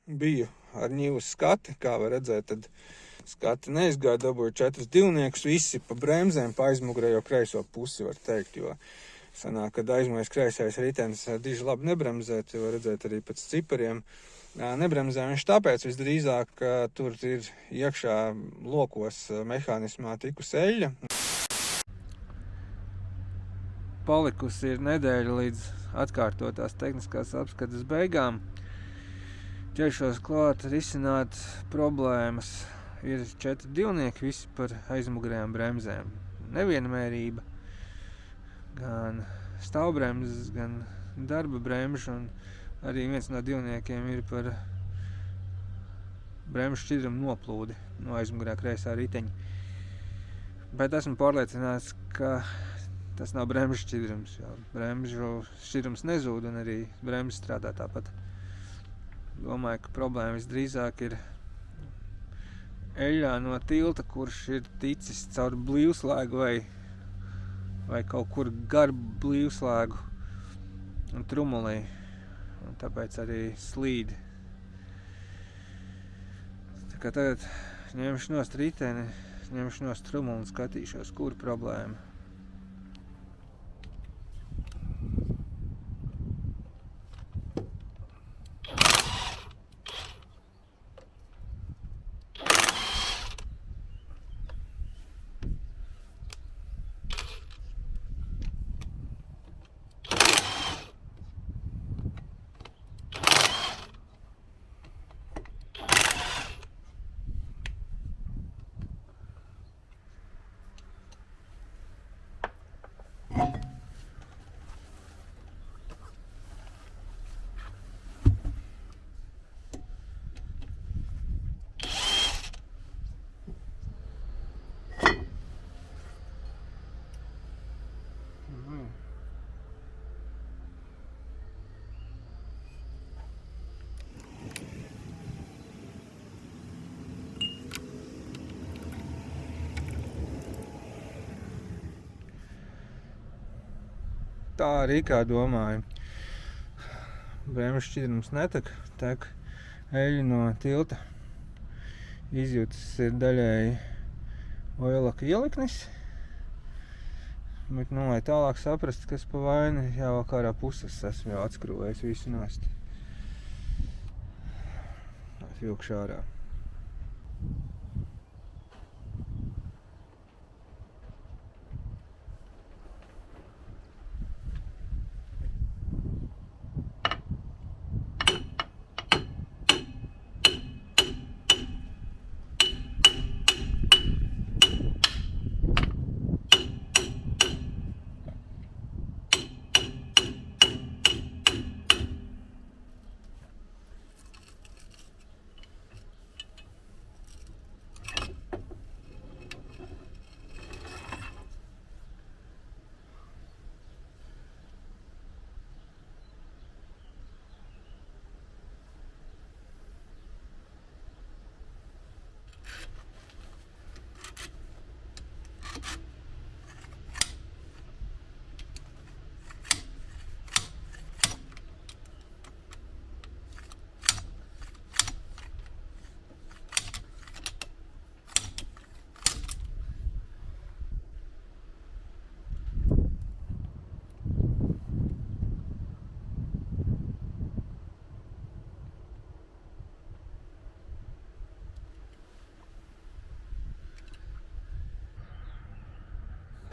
biju ar ņīvu skati, kā var redzēt, tad skati neizgāja, dabūju 4 divniekus, visi pa bremzēm, pa aizmugurējo kreiso pusi, var teikt, jo sanāk, kad aizmugurējais kreisais ritenis diži labi nebremzēt, jo redzēt arī pēc cipariem. Nebremzē viņš tāpēc visdrīzāk, ka tur ir iekšā lokos mehānismā tikus eļļa. Palikusi ir nedēļa līdz atkārtotās tehniskās apskates beigām. Ķeršos klāt risināt problēmas. Ir 4 divnieki, visi par aizmugurējām bremzēm. Nevienmērība, gan stāvbremzes, gan darba bremžu, un arī viens no divniekiem ir par bremžu šķidrumu noplūdi no aizmugurējā kreisā riteņa. Bet esmu pārliecināts, ka tas nav bremžu šķidrums, jo bremžu šķidrums nezūd un arī bremžu strādā tāpat. Domāju, ka problēma visdrīzāk ir eļļā no tilta, kurš ir ticis caur blīvslēgu vai kaut kur gar blīvslēgu un trumulī, un tāpēc arī slīd. Tā kā tagad ņemšu nost riteni, ņemšu nost trumuli un skatīšos, kur problēma. Tā arī kā domāju. Bremžu šķidrums netek, tek eļļa no tilta. Izjūtas ir daļēji oilaka ieliknis. Bet, lai tālāk saprast, kas pa vaini, jāvelk ārā puses, esmu jau atskrūvējis visu nost. Vilkšu ārā.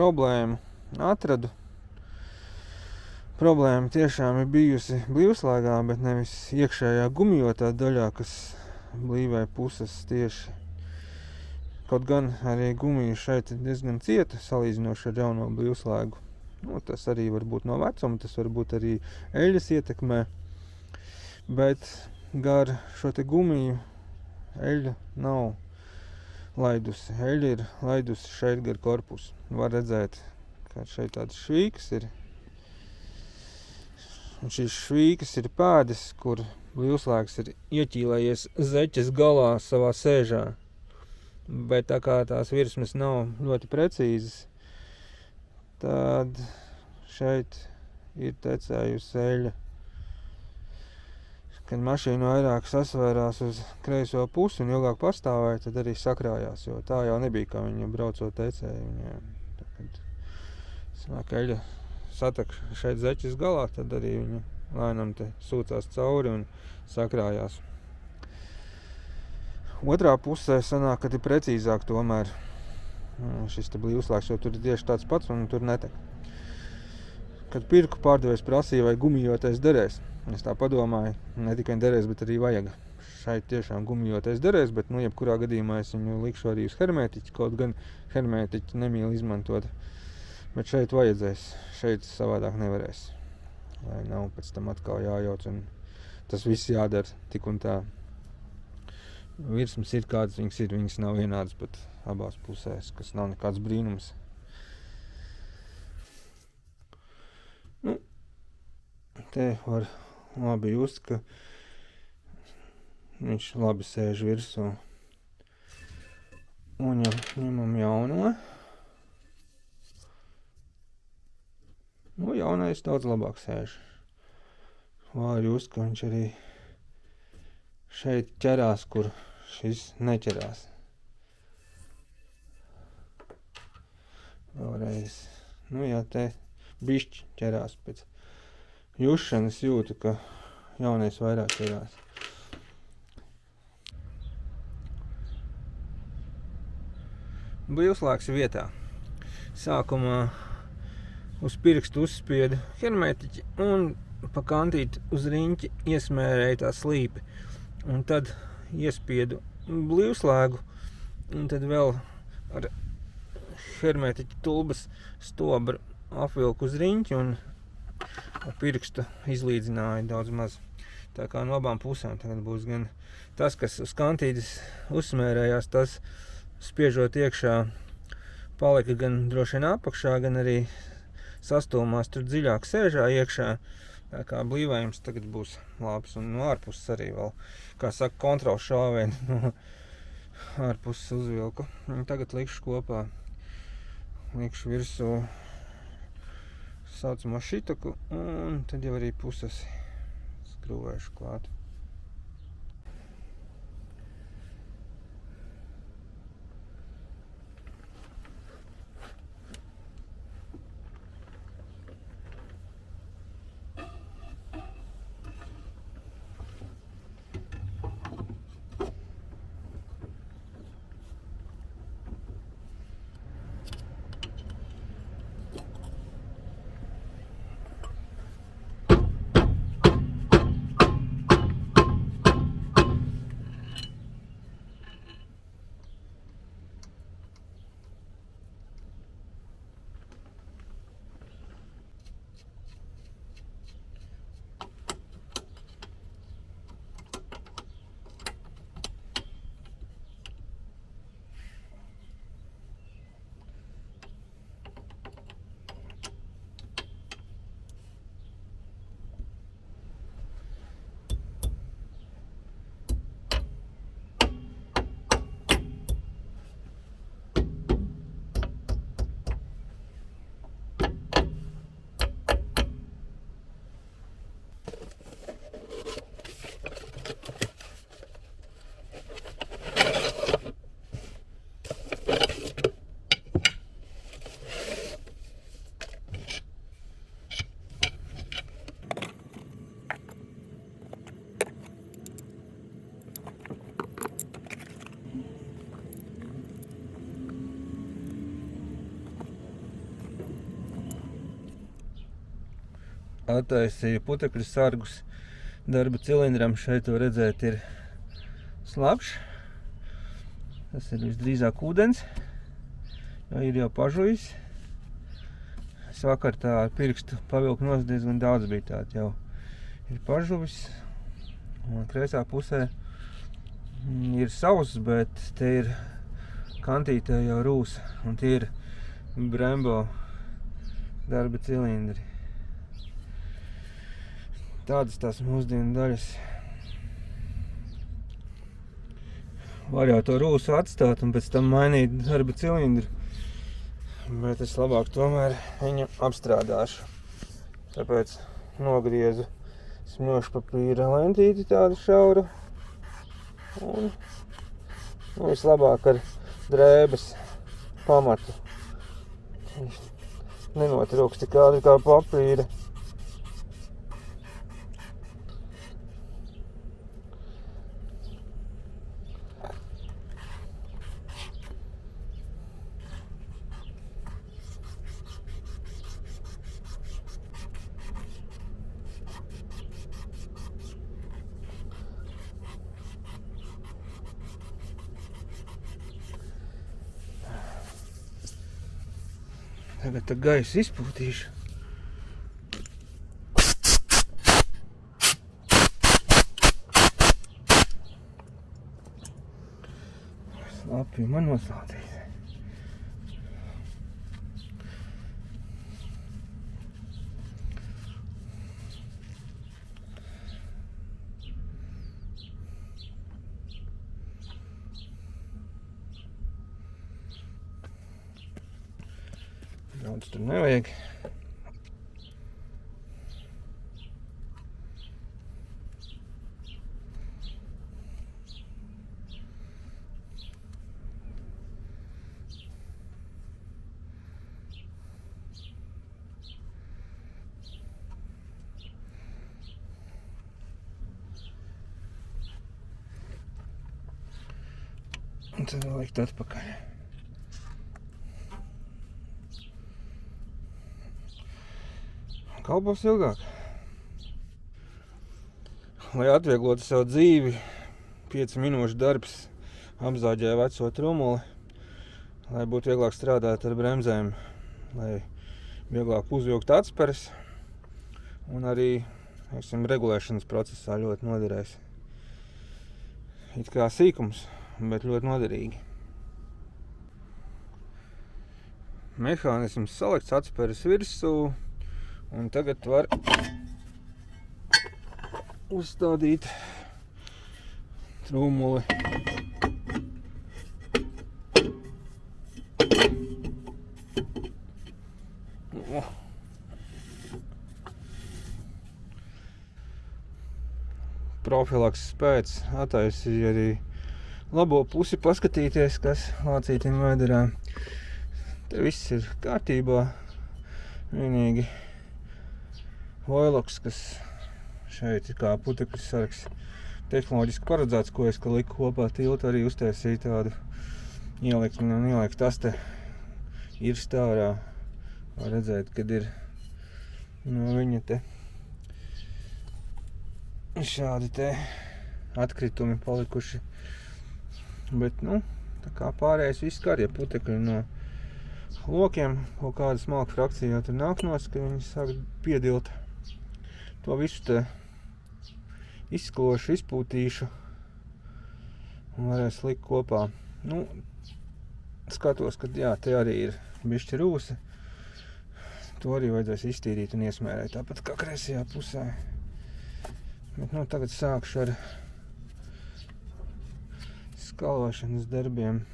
Problēmu atradu. Problēma tiešām ir bijusi blīvslēgā, bet nevis iekšējā gumijotā daļā, kas blīvē puses tieši. Kaut gan arī gumija šeit ir diezgan cieta, salīdzinoši ar jauno blīvslēgu. Tas arī var būt no vecuma, tas var būt arī eļļas ietekmē. Bet gar šo te gumiju eļļa nav laidusi. Eļļa ir laidusi šeit gar korpusu. Var redzēt, ka šeit tāds švīkas ir. Un šīs švīkas ir pēdas, kur blīvslēgs ir ieķīlējies zeķes galā savā sēžā. Bet tā kā tās virsmas nav ļoti precīzas, tad šeit ir tecējusi eļļa. kad mašīna vairāk sasvērās uz kreiso pusi un ilgāk pastāvēja, tad arī sakrājās, jo tā jau nebija, kā viņa braucot tecēja. Viņa, kad sanāk eļa satak šeit zeķis galā, tad arī viņa lēnām te sūcās cauri un sakrājās. Otrā pusē sanāk, kad ir precīzāk tomēr šis te blīvslēgs, jo tur ir tieši tāds pats un tur netek. Kad pirku, pārdevējs prasīja, vai gumijotais derēs. Es tā padomāju, ne tikai derēs, bet arī vajag. Šeit tiešām gumijotais derēs, bet jebkurā gadījumā es viņu likšu arī uz hermētiķi, kaut gan hermētiķi nemīl izmantot. Bet šeit vajadzēs, šeit savādāk nevarēs. Lai nav pēc tam atkal jājauc un tas viss jādara tik un tā. Virsmas ir kādas, viņas nav vienādas pat abās pusēs, kas nav nekāds brīnums. Te var labi just, ka viņš labi sēž virsū. Un ja ņemam jauno, jaunais daudz labāk sēž. Var just, ka viņš arī šeit ķerās, kur šis neķerās. Vēlreiz. Jā, te bišķi ķerās pēc jušanas jūtu, ka jaunais vairāk ķerās. Blīvslēgs vietā. Sākumā uz pirkstu uzspiedu hermētiķi un pa kantīti uz riņķi iesmērēja tā slīpi. Un tad iespiedu blīvslēgu un tad vēl ar hermētiķa tulbas stobru apvilku uz riņķi un ar pirkstu izlīdzināja daudz maz. Tā kā no abām pusēm tagad būs gan tas, kas uz kantītes uzsmērējās, tas spiežot iekšā palika gan droši vien apakšā, gan arī sastūmās tur dziļāk sēžā iekšā. Tā kā blīvējums tagad būs labs un no ārpuses arī vēl, kā saka, kontrols šāvieni no ārpuses uzvilku. Tagad likšu kopā, likšu virsū saucamo šitaku un tad jau arī puses skrūvēšu klāt. Attaisīju putekļu sargus darba cilindram. Šeit to redzēt ir slapšs. Tas ir visdrīzāk ūdens, jo ir jau pažujis. Es vakar tā ar pirkstu pavilku nost diezgan daudz bija tād jau ir pažuvis. Un kreisā pusē ir sauss, bet te ir kantītē jau rūsa. Un tie ir Brembo darba cilindri. Tādas tās mūsdienu daļas. Var jau to rūsu atstāt un pēc tam mainīt darba cilindru. Bet es labāk tomēr viņu apstrādāšu. Tāpēc nogriezu smilšu papīra lentīti tādu šauru. Un vislabāk ar drēbes pamatu. Viņš nenotrūks tik ātri kā papīra. Tagad tā gaisu izpūtīšu. Lapi man noslādīt. Daudz tur nevajag. Un tad likt atpakaļ. Kalpos ilgāk. Lai atvieglotu savu dzīvi, 5 minūšu darbs apzāģēja veco trumuli, lai būtu vieglāk strādāt ar bremzēm, lai vieglāk uzvilkt atsperes un arī, regulēšanas procesā ļoti noderēs. It kā sīkums, bet ļoti noderīgi. Mehānisms salikts atsperes virsū, un tagad var uzstādīt trumuli. Profilakses pēc attaisīja arī labo pusi paskatīties, kas lācītim vēderā. Te viss ir kārtībā. Vienīgi Voiloks, kas šeit ir kā putekļu sargs, tehnoloģiski paredzēts, ko es liku kopā tiltu, arī uztaisīju tādu ielikt. Tas te ir stārā. Var redzēt, kad ir no viņa te šādi te atkritumi palikuši. Bet, tā kā pārējais viss kā, ja putekļi no lokiem, kaut kāda smalka frakcija tur nāk nos, ka viņi sāk piedilt. To visu te izskalošu, izpūtīšu un varēs likt kopā. Skatos, ka te arī ir bišķi rūsi. To arī vajadzēs iztīrīt un iesmērēt, tāpat kā kreisajā pusē. Bet, tagad sākšu ar skalošanas darbiem.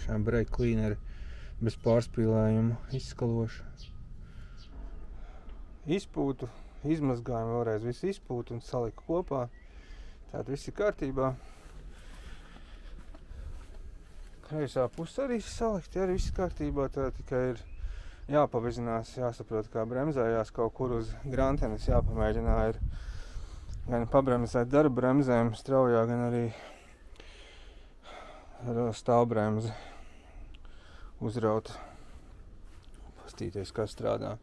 Šā brake cleaner bez pārspīlējuma izskalošu. Izpūtu, izmazgājumu vēlreiz visu izpūtu un saliku kopā. Tātad viss ir kārtībā. Kreisā puse arī salikt, arī viss kārtībā. Tā tikai ir jāpavizinās, jāsaprot, kā bremzējās kaut kur uz grantenes, jāpamēģinā ir gan pabremzēt darba bremzēm straujā, gan arī ar stāvbremzi uzraut, pastīties, kā strādā.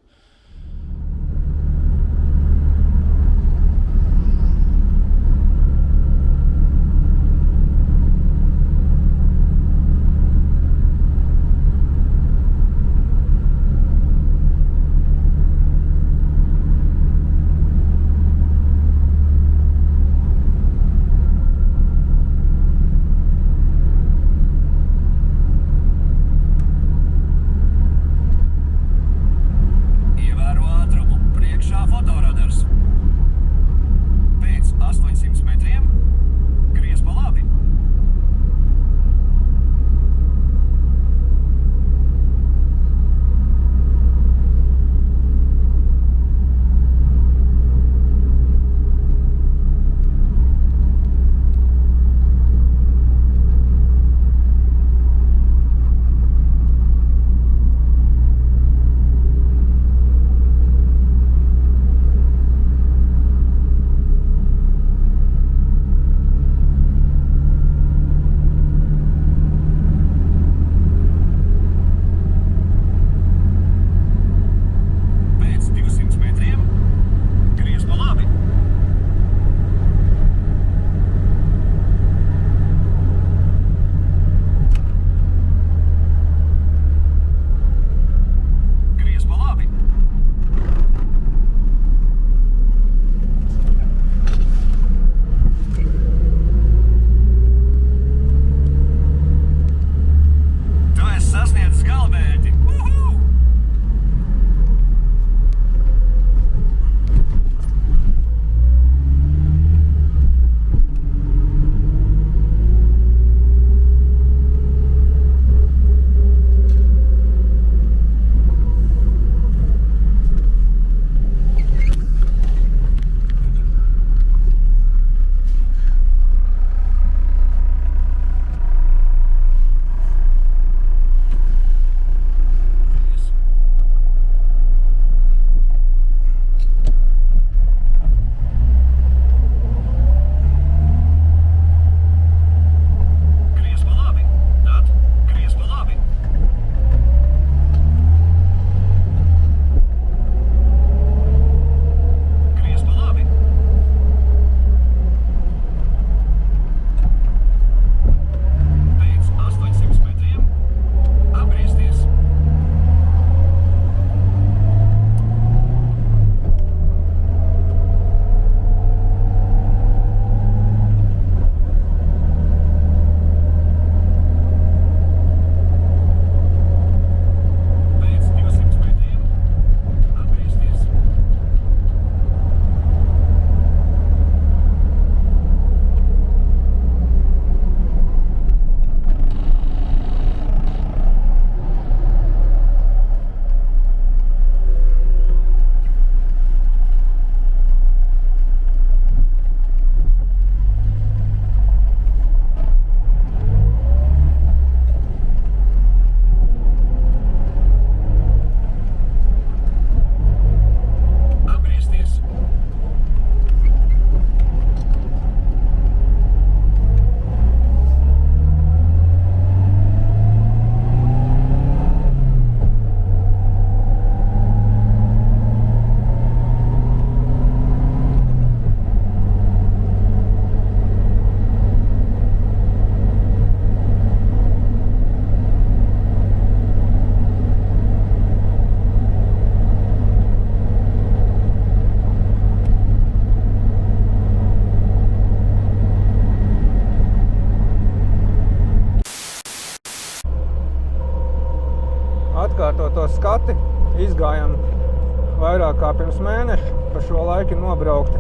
vairāk kā pirms mēneša. Pa šo laiku ir nobraukti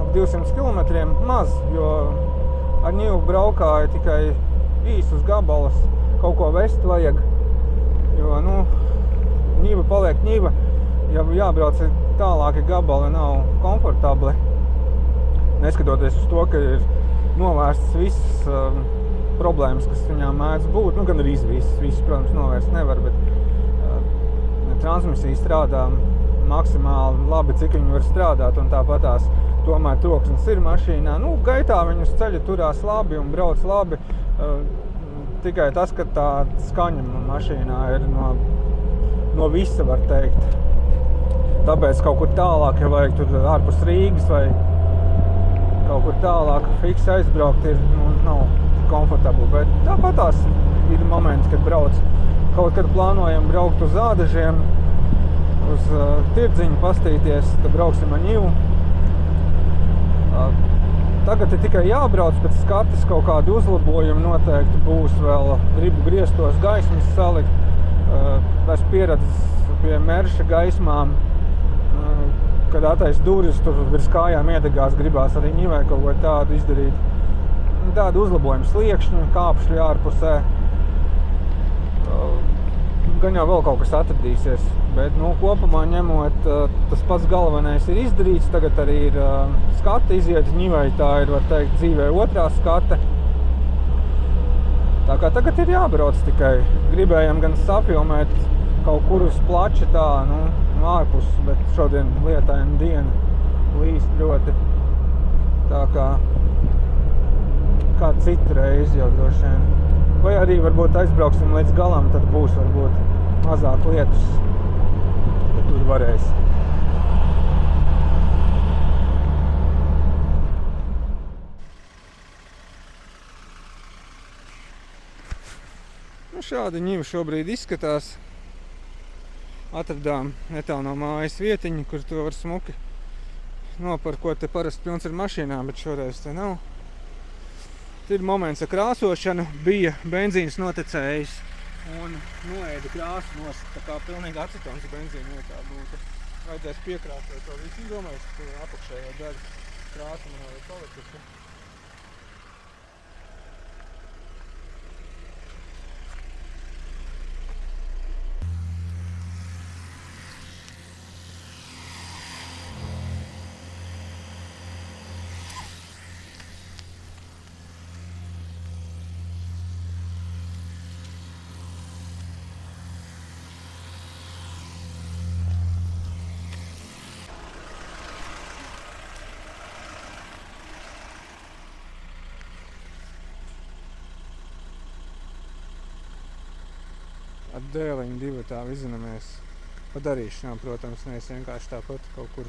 ap 200 km maz, jo ar ņivu braukāja tikai īsus gabalus, kaut ko vest vajag, jo, ņiva paliek ņiva, ja jābrauc tālāki gabali nav komfortabli, neskatoties uz to, ka ir novērstas visas problēmas, kas viņām mēdz būt, gan arī visas, protams, novērst nevar, bet transmisija strādā maksimāli labi, cik viņi var strādāt, un tāpatās tomēr troksnis ir mašīnā. Gaitā viņi uz ceļa turās labi un brauc labi, tikai tas, ka tā skaņa mašīnā ir no visa, var teikt. Tāpēc kaut kur tālāk, ja vajag tur ārpus Rīgas vai kaut kur tālāk fiksi aizbraukt, nav komfortabli, bet tāpatās ir momenti, kad brauc. Kaut kad plānojam braukt uz Ādažiem, uz Tirdziņu pastīties, tad brauksim ar ņivu. Tagad ir tikai jābrauc pēc skatas, kaut kādu uzlabojumu noteikti būs vēl. Gribu griestos gaismas salikt, pēc pieredzes pie Merša gaismām, kad attais durvis, tur virs kājām iedegās, gribās arī ņivai kaut ko tādu izdarīt. Tādu uzlabojumu sliekšņu, kāpšļu ārpusē. Gan jau vēl kaut kas atradīsies, bet kopumā ņemot, tas pats galvenais ir izdarīts. Tagad arī ir skata iziet ņivai, tā ir, var teikt, dzīvē otrā skata. Tā kā tagad ir jābrauc tikai. Gribējām gan safilmēt kaut kur uz plača tā, ārpus, bet šodien lietaina diena līst ļoti. Tā kā citu reizi jau droši vien. Vai arī varbūt aizbrauksim līdz galam, tad būs varbūt mazāk lietus, tad tur varēs. Šādi ņiva šobrīd izskatās. Atradām netālu no mājas vietiņu, kur to var smuki noparkot. Te parasti pilns ar mašīnām, bet šoreiz te nav. Ir moments ar krāsošanu, bija benzīns notekējis un noēda krāsu nost, tā kā pilnīgi acetons benzīna vietā būtu. Vajadzēs piekrāsot to visu, domāju, ka apakšējā daļa krāsa man vēl palikusi. Ar dēliņu divatā vizinamies pa darīšanām, protams, nevis vienkārši tāpat kaut kur